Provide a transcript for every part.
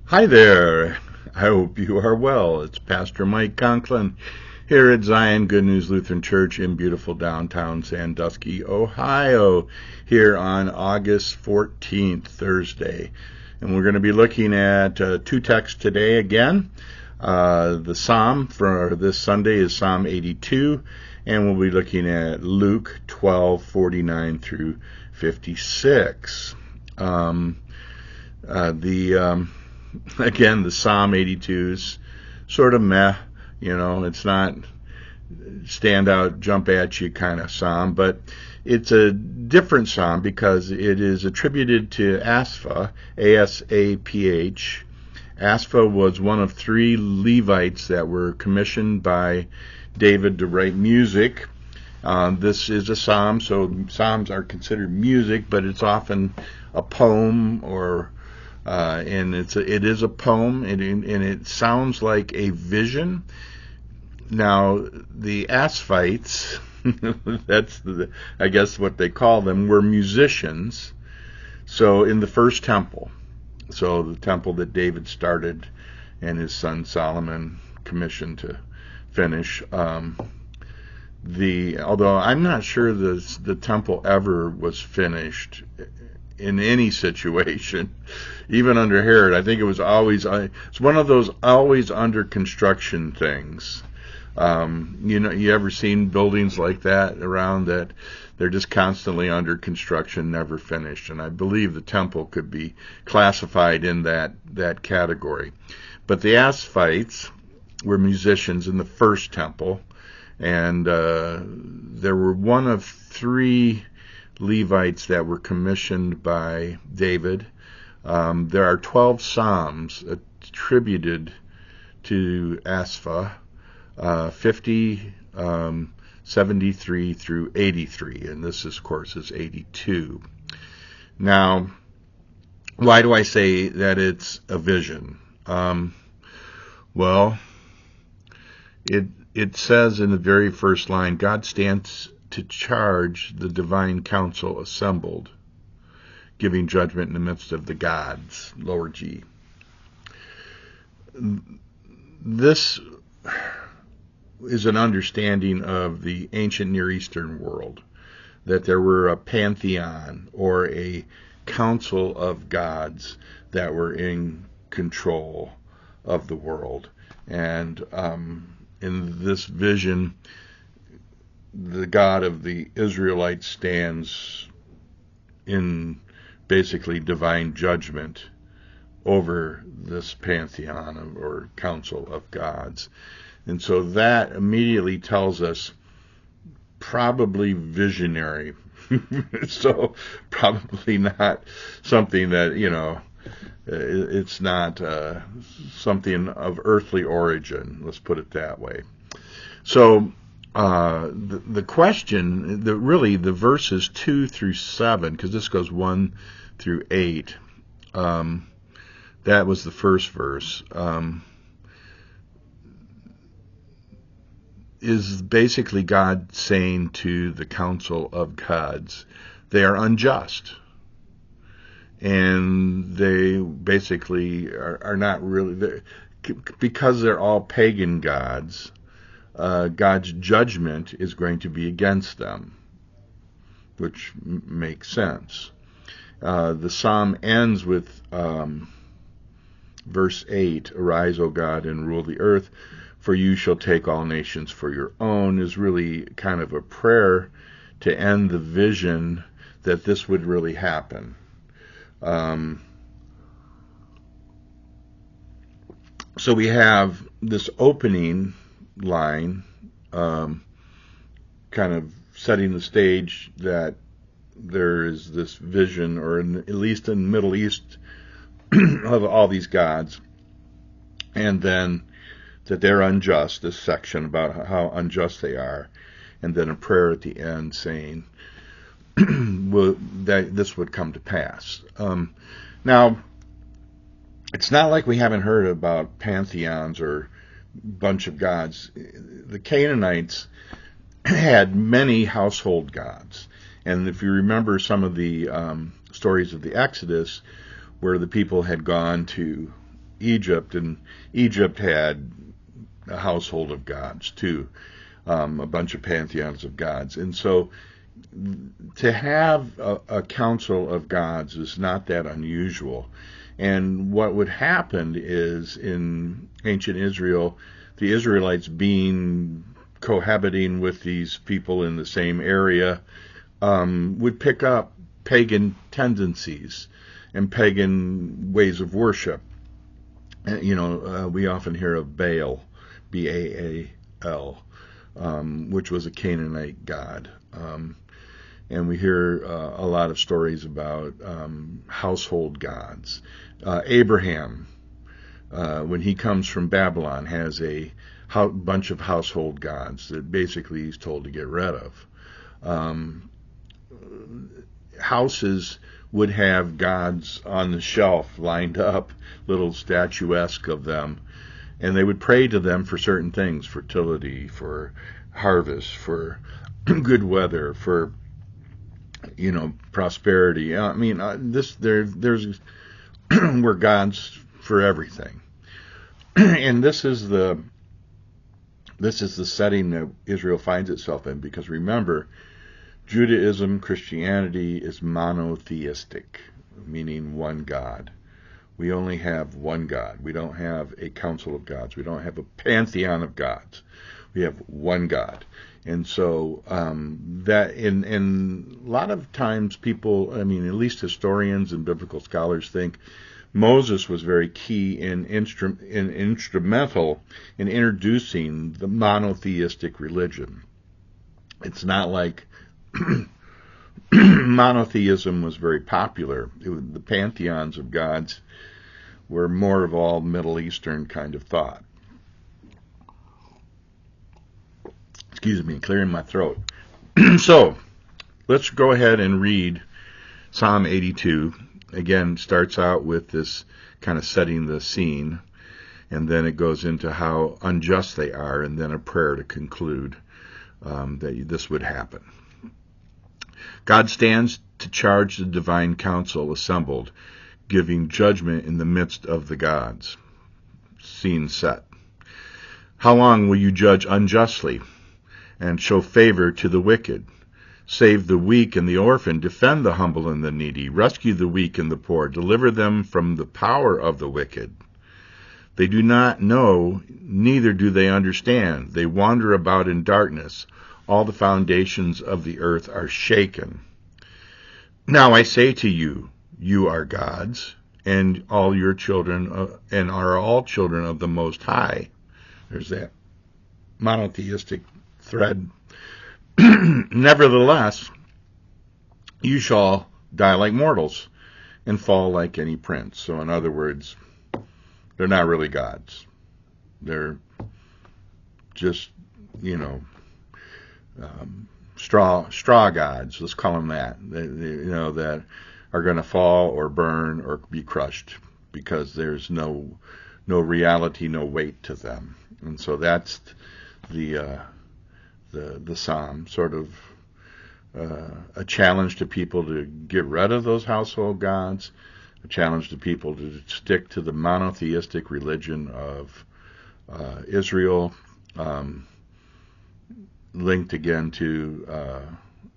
Hi there. I hope you are well. It's Pastor Mike Conklin here at Zion Good News Lutheran Church in beautiful downtown Sandusky, Ohio, here on August 14th, Thursday. And we're going to be looking at two texts today again. The Psalm for this Sunday is Psalm 82, and we'll be looking at Luke 12:49 through 56. Again, the Psalm 82 is sort of meh, it's not stand out, jump at you kind of psalm, but it's a different psalm because it is attributed to Asaph, A-S-A-P-H. Asaph was one of three Levites that were commissioned by David to write music. This is a psalm, so psalms are considered music, but it's often a poem and it is a poem, and it sounds like a vision. Now, the Asaphites, that's I guess what they call them, were musicians. So in the first temple, so the temple that David started and his son Solomon commissioned to finish, although I'm not sure the temple ever was finished in any situation, even under Herod. I think it's one of those always under construction things. You ever seen buildings like that around that they're just constantly under construction, never finished? And I believe the temple could be classified in that category. But the Asaphites were musicians in the first temple, and there were one of three Levites that were commissioned by David. There are 12 psalms attributed to Asaph, 50, 73 through 83, and this, of course, is 82. Now, why do I say that it's a vision? Well, it says in the very first line, God stands to charge the divine council assembled, giving judgment in the midst of the gods, lower G. This is an understanding of the ancient Near Eastern world, that there were a pantheon or a council of gods that were in control of the world. And in this vision, the God of the Israelites stands in basically divine judgment over this pantheon or council of gods. And so that immediately tells us probably visionary. So probably not something that, it's not something of earthly origin, let's put it that way. So the question, really the verses 2 through 7, because this goes 1 through 8, that was the first verse, is basically God saying to the council of gods, they are unjust. And they basically are not really, because they're all pagan gods, God's judgment is going to be against them, which makes sense. The psalm ends with verse 8, arise, O God, and rule the earth, for you shall take all nations for your own, is really kind of a prayer to end the vision that this would really happen. So we have this opening line, kind of setting the stage that there is this vision, or at least in the Middle East, of all these gods, and then that they're unjust, this section about how unjust they are, and then a prayer at the end saying that this would come to pass. Now, it's not like we haven't heard about pantheons or bunch of gods. The Canaanites had many household gods, and if you remember some of the stories of the Exodus, where the people had gone to Egypt, and Egypt had a household of gods too, a bunch of pantheons of gods. And so to have a council of gods is not that unusual. And what would happen is, in ancient Israel, the Israelites being cohabiting with these people in the same area would pick up pagan tendencies and pagan ways of worship. We often hear of Baal, Baal, which was a Canaanite god. And we hear a lot of stories about household gods. Abraham, when he comes from Babylon, has a bunch of household gods that basically he's told to get rid of. Houses would have gods on the shelf lined up, little statuesque of them, and they would pray to them for certain things: fertility, for harvest, for good weather, for prosperity. I mean, there's were gods for everything, and this is the setting that Israel finds itself in, because remember, Judaism, Christianity is monotheistic, meaning one God. We only have one God. We don't have a council of gods. We don't have a pantheon of gods. We have one God. And so that in a lot of times people, at least historians and biblical scholars, think Moses was very key and instrumental in introducing the monotheistic religion. It's not like monotheism was very popular. The pantheons of gods were more of all Middle Eastern kind of thought. Excuse me, clearing my throat. So, let's go ahead and read Psalm 82. Again, starts out with this kind of setting the scene, and then it goes into how unjust they are, and then a prayer to conclude that this would happen. God stands to charge the divine council assembled, giving judgment in the midst of the gods. Scene set. How long will you judge unjustly and show favor to the wicked? Save the weak and the orphan, defend the humble and the needy, rescue the weak and the poor, deliver them from the power of the wicked. They do not know, neither do they understand. They wander about in darkness. All the foundations of the earth are shaken. Now I say to you, you are gods, and all your children, and are all children of the Most High. There's that monotheistic thread. Nevertheless, you shall die like mortals and fall like any prince. So in other words, they're not really gods. They're just, straw gods. Let's call them that. That are going to fall or burn or be crushed, because there's no reality, no weight to them. And so that's the psalm, sort of a challenge to people to get rid of those household gods, a challenge to people to stick to the monotheistic religion of Israel, linked again to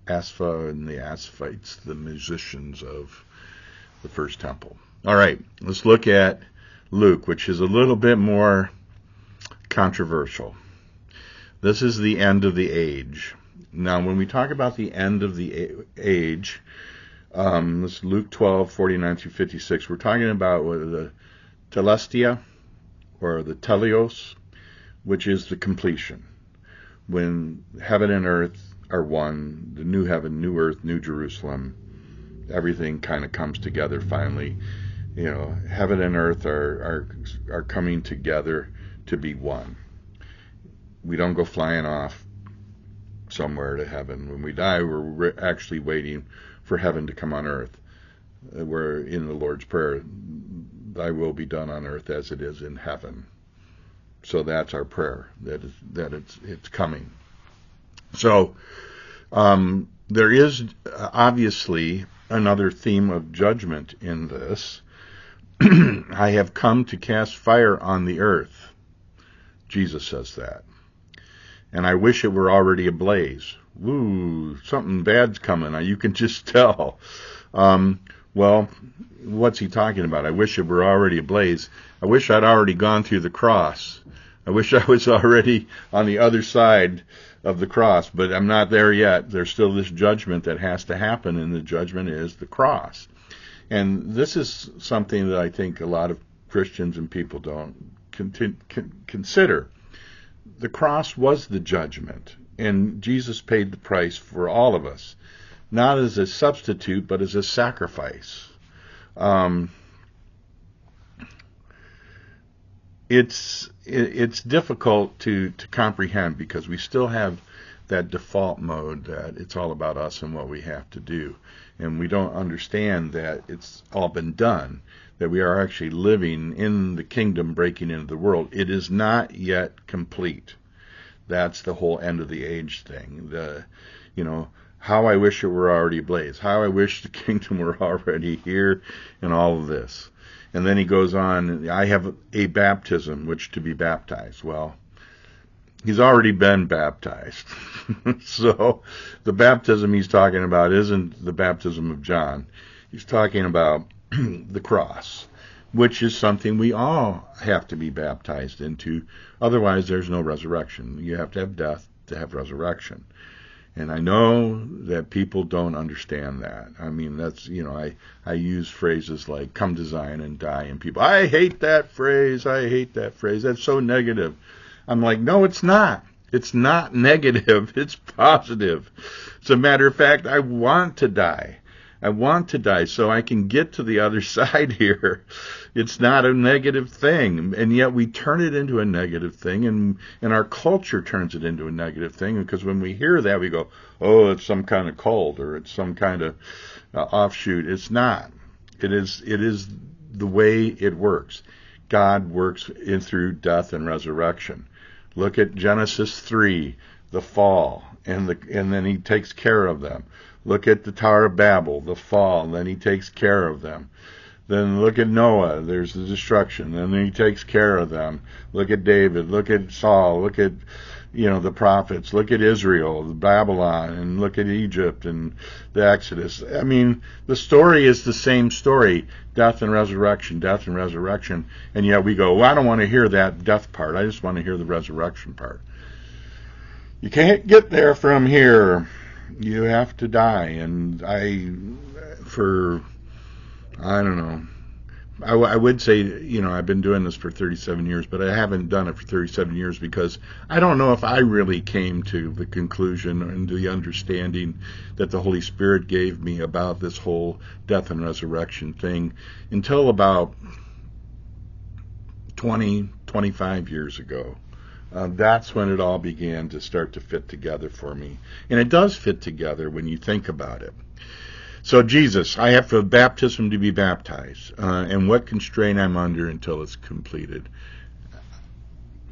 Asaph and the Asaphites, the musicians of the first temple. All right, let's look at Luke, which is a little bit more controversial. This is the end of the age. Now, when we talk about the end of the age, this is Luke 12:49 through 56. We're talking about the telestia, or the teleos, which is the completion. When heaven and earth are one, the new heaven, new earth, new Jerusalem, everything kind of comes together finally. Heaven and earth are coming together to be one. We don't go flying off somewhere to heaven. When we die, we're actually waiting for heaven to come on earth. We're in the Lord's Prayer, thy will be done on earth as it is in heaven. So that's our prayer, that it's coming. So there is obviously another theme of judgment in this. I have come to cast fire on the earth. Jesus says that. And I wish it were already ablaze. Woo, something bad's coming. You can just tell. Well, what's he talking about? I wish it were already ablaze. I wish I'd already gone through the cross. I wish I was already on the other side of the cross, but I'm not there yet. There's still this judgment that has to happen, and the judgment is the cross. And this is something that I think a lot of Christians and people don't consider. The cross was the judgment, and Jesus paid the price for all of us, not as a substitute, but as a sacrifice. It's difficult to comprehend because we still have that default mode that it's all about us and what we have to do, and we don't understand that it's all been done, that we are actually living in the kingdom breaking into the world. It is not yet complete. That's the whole end of the age thing. How I wish it were already ablaze. How I wish the kingdom were already here, and all of this. And then he goes on, I have a baptism which to be baptized. Well, he's already been baptized. So the baptism he's talking about isn't the baptism of John. He's talking about the cross, which is something we all have to be baptized into. Otherwise, there's no resurrection. You have to have death to have resurrection. And I know that people don't understand that. I mean, that's, I use phrases like come to Zion and die, and people, I hate that phrase. That's so negative. I'm like, no, it's not. It's not negative. It's positive. As a matter of fact, I want to die. I want to die so I can get to the other side here. It's not a negative thing, and yet we turn it into a negative thing, and our culture turns it into a negative thing, because when we hear that, we go, oh, it's some kind of cult, or it's some kind of offshoot. It's not. It is the way it works. God works through death and resurrection. Look at Genesis 3, the fall, and then he takes care of them. Look at the Tower of Babel, the fall, and then he takes care of them. Then look at Noah, there's the destruction, and then he takes care of them. Look at David, look at Saul, look at the prophets, look at Israel, Babylon, and look at Egypt and the Exodus. I mean, the story is the same story, death and resurrection, and yet we go, well, I don't want to hear that death part, I just want to hear the resurrection part. You can't get there from here. You have to die, and I don't know. I would say, I've been doing this for 37 years, but I haven't done it for 37 years because I don't know if I really came to the conclusion and the understanding that the Holy Spirit gave me about this whole death and resurrection thing until about 25 years ago. That's when it all began to start to fit together for me. And it does fit together when you think about it. So Jesus, I have a baptism to be baptized, and what constraint I'm under until it's completed.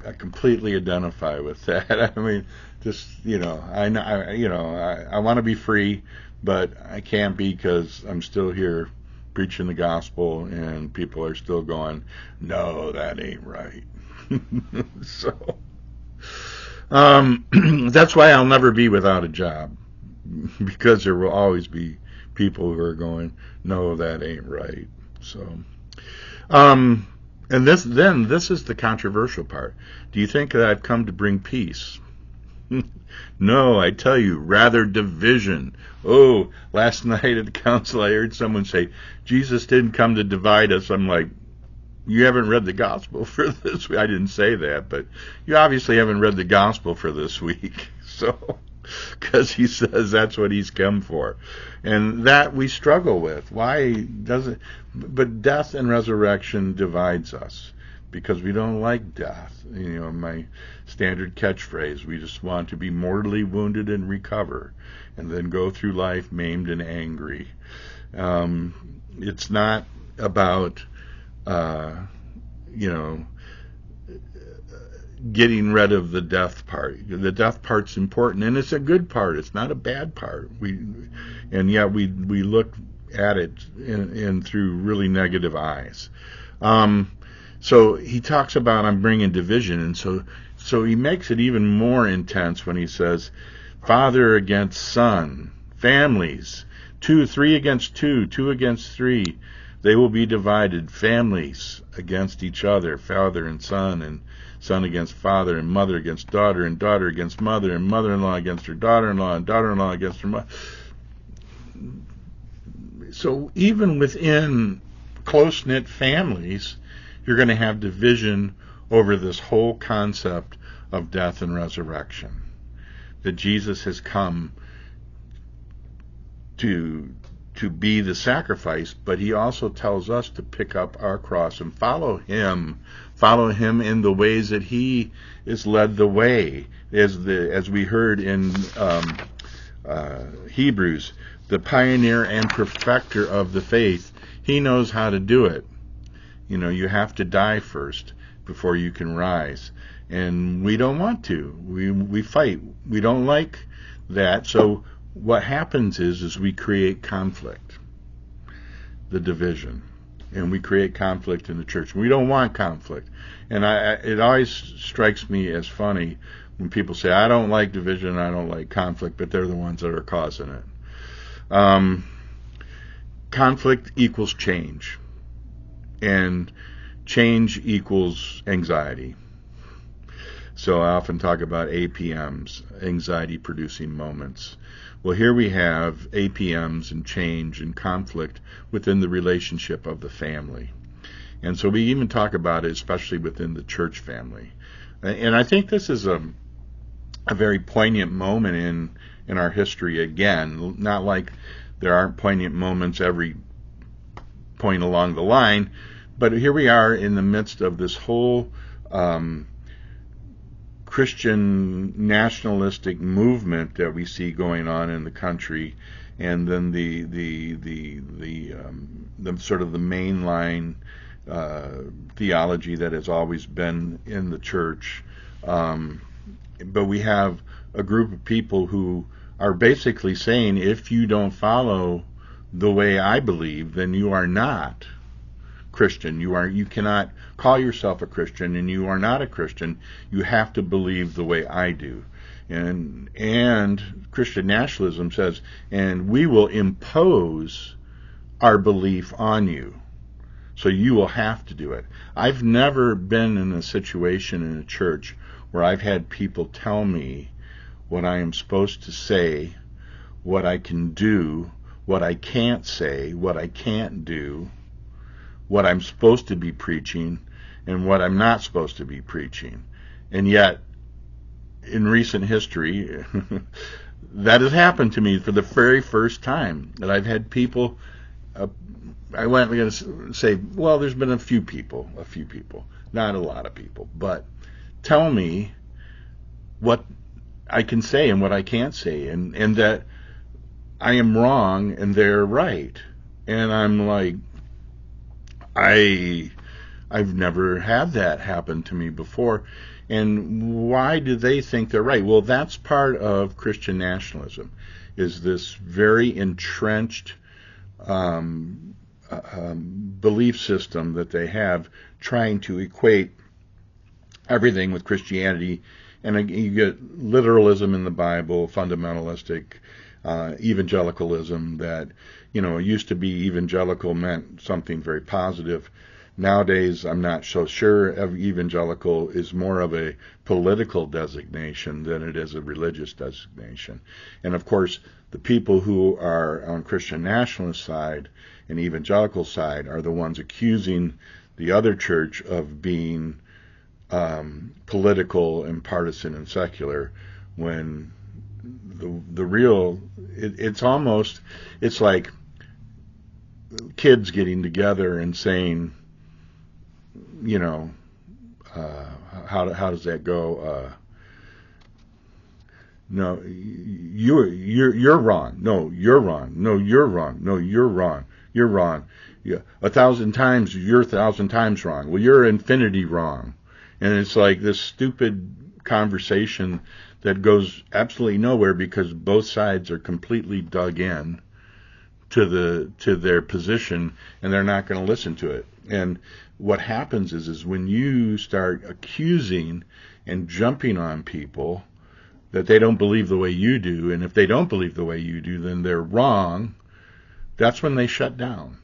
I completely identify with that. I mean, just, I want to be free, but I can't be because I'm still here preaching the gospel, and people are still going, no, that ain't right. So that's why I'll never be without a job, because there will always be people who are going, no, that ain't right. So and this is the controversial part. Do you think that I've come to bring peace? No, I tell you, rather division. Oh, last night at the council I heard someone say Jesus didn't come to divide us. I'm like, you haven't read the gospel for this week. I didn't say that, but you obviously haven't read the gospel for this week. So, because he says that's what he's come for. And that we struggle with. Why doesn't, but death and resurrection divides us because we don't like death. My standard catchphrase, we just want to be mortally wounded and recover and then go through life maimed and angry. It's not about getting rid of the death part. The death part's important, and it's a good part. It's not a bad part. And yet we look at it in through really negative eyes. So he talks about I'm bringing division, and so he makes it even more intense when he says father against son, families, 3 against 2 against 3. They will be divided, families against each other, father and son against father, and mother against daughter, and daughter against mother, and mother-in-law against her daughter-in-law, and daughter-in-law against her mother. So even within close-knit families, you're going to have division over this whole concept of death and resurrection. That Jesus has come to be the sacrifice, but he also tells us to pick up our cross and follow him in the ways that he is led the way, as we heard in Hebrews, the pioneer and perfecter of the faith. He knows how to do it. You have to die first before you can rise, and we don't want to. We fight. We don't like that. So what happens is we create conflict, the division, and we create conflict in the church. We don't want conflict, and it always strikes me as funny when people say, I don't like division, I don't like conflict, but they're the ones that are causing it. Conflict equals change, and change equals anxiety. So I often talk about APMs, anxiety-producing moments. Well, here we have APMs and change and conflict within the relationship of the family. And so we even talk about it, especially within the church family. And I think this is a very poignant moment in our history again. Not like there aren't poignant moments every point along the line, but here we are in the midst of this whole Christian nationalistic movement that we see going on in the country, and then the sort of the mainline theology that has always been in the church. But we have a group of people who are basically saying, if you don't follow the way I believe, then you are not Christian. You cannot call yourself a Christian, and you are not a Christian. You have to believe the way I do. And Christian nationalism says, and we will impose our belief on you. So you will have to do it. I've never been in a situation in a church where I've had people tell me what I am supposed to say, what I can do, what I can't say, what I can't do, what I'm supposed to be preaching, and what I'm not supposed to be preaching. And yet, in recent history, that has happened to me for the very first time, that I've had people, I went going to say, well, there's been a few people, not a lot of people, but tell me what I can say and what I can't say, and that I am wrong and they're right. And I'm like, I've never had that happen to me before. And why do they think they're right? Well, that's part of Christian nationalism, is this very entrenched belief system that they have, trying to equate everything with Christianity. And you get literalism in the Bible, fundamentalistic evangelicalism, that, it used to be evangelical meant something very positive. Nowadays, I'm not so sure evangelical is more of a political designation than it is a religious designation. And of course, the people who are on Christian nationalist side and evangelical side are the ones accusing the other church of being political and partisan and secular, when the real, it's like kids getting together and saying, how does that go? No, you're wrong. No, you're wrong. No, you're wrong. No, you're wrong. You're wrong. Yeah, 1,000 times, you're 1,000 times wrong. Well, you're infinity wrong. And it's like this stupid conversation that goes absolutely nowhere, because both sides are completely dug in to their position, and they're not going to listen to it. And what happens is when you start accusing and jumping on people that they don't believe the way you do, and if they don't believe the way you do, then they're wrong, that's when they shut down.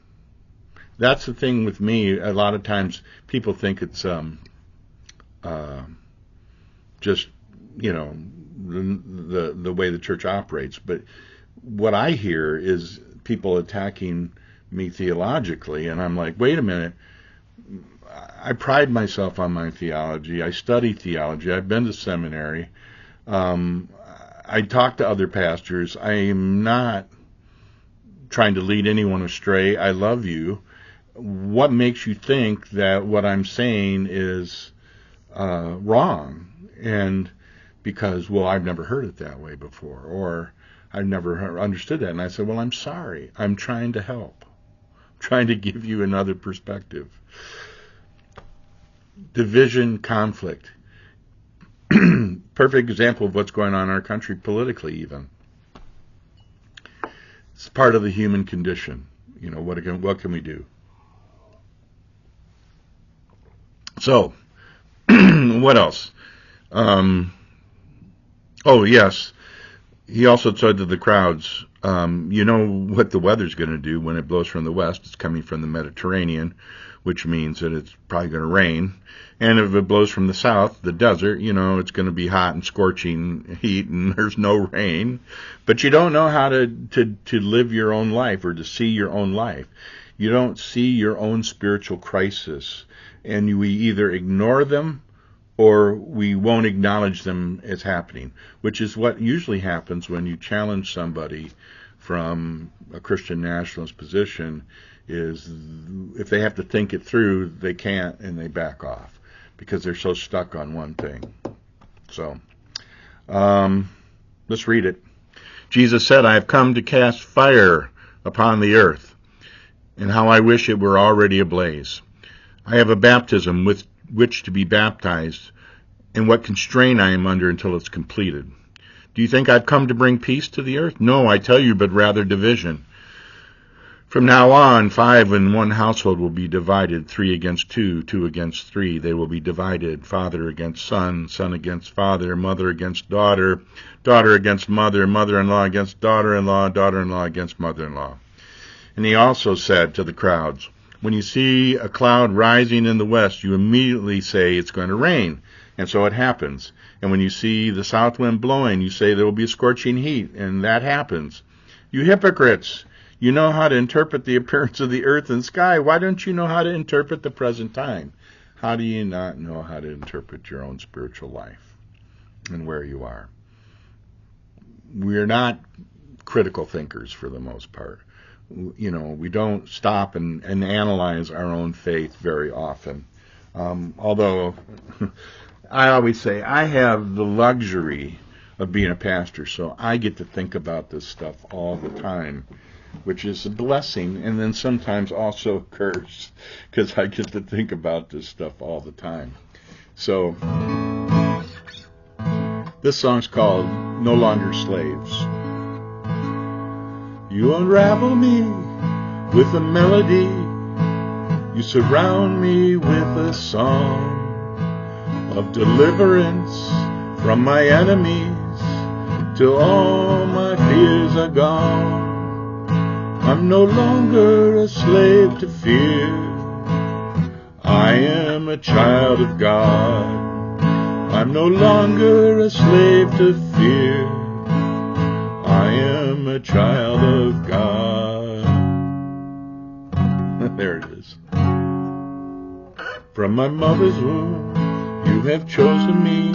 That's the thing with me. A lot of times people think it's just, the way the church operates. But what I hear is people attacking me theologically, and I'm like, wait a minute. I pride myself on my theology. I study theology. I've been to seminary. I talk to other pastors. I am not trying to lead anyone astray. I love you. What makes you think that what I'm saying is wrong? And because, well, I've never heard it that way before, or I've never understood that. And I said, well, I'm sorry. I'm trying to help. I'm trying to give you another perspective. Division, conflict. Perfect example of what's going on in our country politically even. It's part of the human condition. What can we do? So, what else? Yes. He also said to the crowds, you know what the weather's going to do when it blows from the west. It's coming from the Mediterranean, which means that it's probably going to rain. And if it blows from the south, the desert, it's going to be hot and scorching heat, and there's no rain. But you don't know how to live your own life or to see your own life. You don't see your own spiritual crisis. And we either ignore them or we won't acknowledge them as happening, which is what usually happens when you challenge somebody from a Christian nationalist position. Is if they have to think it through, they can't, and they back off because they're so stuck on one thing. So, let's read it. Jesus said, I have come to cast fire upon the earth, and how I wish it were already ablaze. I have a baptism with which to be baptized, and what constraint I am under until it's completed. Do you think I've come to bring peace to the earth? No, I tell you, but rather division. From now on, 5 in one household will be divided, 3 against 2, 2 against 3. They will be divided, father against son, son against father, mother against daughter, daughter against mother, mother-in-law against daughter-in-law, daughter-in-law against mother-in-law. And he also said to the crowds, when you see a cloud rising in the west, you immediately say it's going to rain. And so it happens. And when you see the south wind blowing, you say there will be a scorching heat, and that happens. You hypocrites! You know how to interpret the appearance of the earth and sky. Why don't you know how to interpret the present time? How do you not know how to interpret your own spiritual life and where you are? We're not critical thinkers for the most part. We don't stop and analyze our own faith very often. Although I always say I have the luxury of being a pastor, so I get to think about this stuff all the time, which is a blessing, and then sometimes also a curse, because I get to think about this stuff all the time. So, this song's called No Longer Slaves. You unravel me with a melody, you surround me with a song of deliverance from my enemies, till all my fears are gone. I'm no longer a slave to fear. I am a child of God. I'm no longer a slave to fear. I am a child of God. There it is. From my mother's womb, you have chosen me.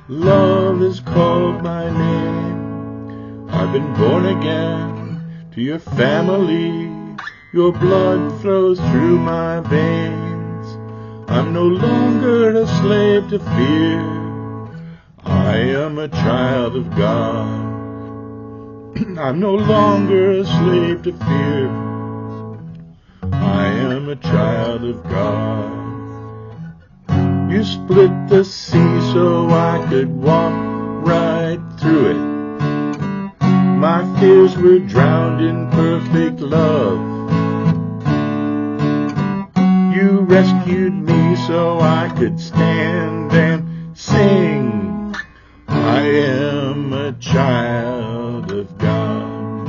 Love is called my name. I've been born again to your family, your blood flows through my veins. I'm no longer a slave to fear. I am a child of God. I'm no longer a slave to fear. I am a child of God. You split the sea so I could walk right through it. My fears were drowned in perfect love. You rescued me so I could stand and sing. I am a child of God.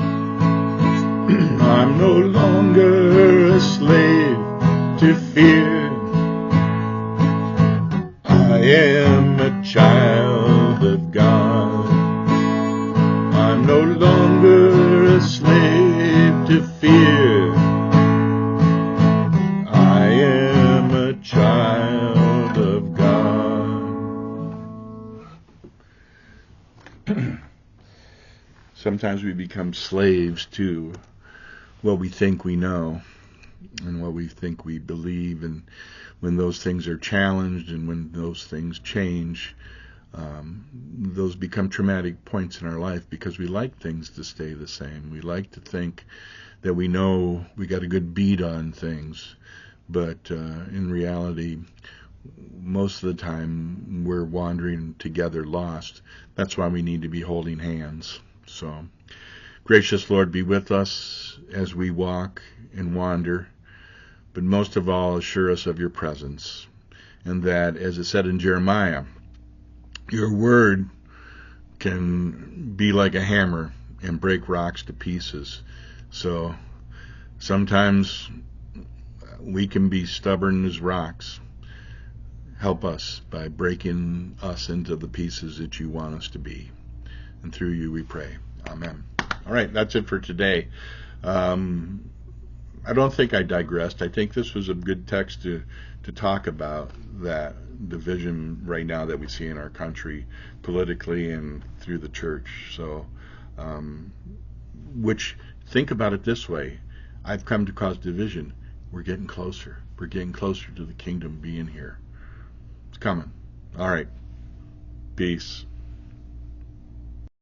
I'm no longer a slave to fear. I am a child of God. I'm no longer a slave to fear. I am a child of God. Sometimes we become slaves to what we think we know and what we think we believe, and when those things are challenged and when those things change, those become traumatic points in our life, because we like things to stay the same. We like to think that we know we got a good beat on things, but in reality, most of the time we're wandering together lost. That's why we need to be holding hands. So, gracious Lord, be with us as we walk and wander, but most of all, assure us of your presence, and that, as it said in Jeremiah, your word can be like a hammer and break rocks to pieces. So sometimes we can be stubborn as rocks. Help us by breaking us into the pieces that you want us to be. And through you we pray. Amen. All right, that's it for today. I don't think I digressed. I think this was a good text to talk about that division right now that we see in our country, politically and through the church. So, think about it this way. I've come to cause division. We're getting closer. We're getting closer to the kingdom being here. It's coming. All right. Peace.